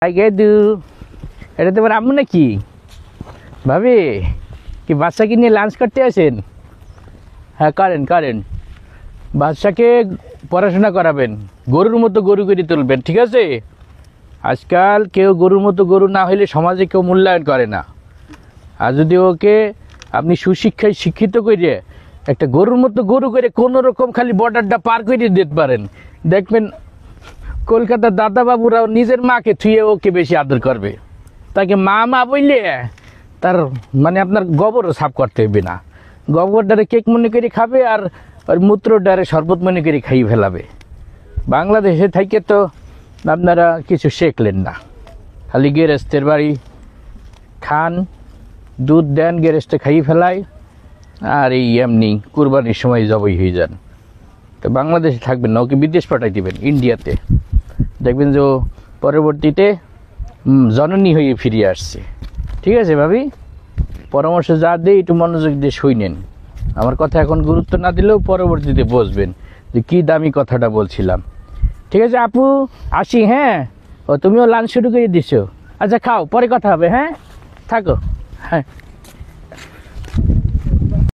গেদু, এটা তোমার আম্মু নাকি? ভাবি কি বাচ্চাকে নিয়ে লাঞ্চ করতে আসেন? হ্যাঁ করেন করেন, বাচ্চাকে পড়াশোনা করাবেন, গরুর মতো গরু করে তুলবেন, ঠিক আছে? আজকাল কেউ গরুর মতো গরু না হইলে সমাজে কেউ মূল্যায়ন করে না। আর যদি ওকে আপনি সুশিক্ষায় শিক্ষিত করে একটা গরুর মতো গরু করে কোনো রকম খালি বর্ডারটা পার করে দিতে পারেন, দেখবেন কলকাতার দাদাবাবুরাও নিজের মাকে থুয়ে ওকে বেশি আদর করবে। তাকে মা মা বললে তার মানে আপনার গোবরও সাফ করতে হবে না, গোবরটারে কেক মনে করে খাবে আর ওর মূত্রটারে শরবত মনে করে খাইয়ে ফেলাবে। বাংলাদেশে থেকে তো আপনারা কিছু শেখলেন না, খালি গেরেস্তের বাড়ি খান, দুধ দেন, গেরেস্টে খাইয়ে ফেলায়, আর এই এমনি কুরবানির সময় জবই হয়ে যান। তো বাংলাদেশে থাকবেন না, ওকে বিদেশ পাঠাই দিবেন, ইন্ডিয়াতে। দেখবেন যে ও পরবর্তীতে জননী হয়ে ফিরে আসছে। ঠিক আছে ভাবি, পরামর্শ যা দিয়ে একটু মনোযোগ দিয়ে শুনেন। আমার কথা এখন গুরুত্ব না দিলেও পরবর্তীতে বুঝবেন যে কী দামি কথাটা বলছিলাম। ঠিক আছে আপু, আসি। হ্যাঁ, ও তুমিও লাঞ্চ শুরু করে দিছো। আচ্ছা খাও, পরে কথা হবে। হ্যাঁ থাকো। হ্যাঁ।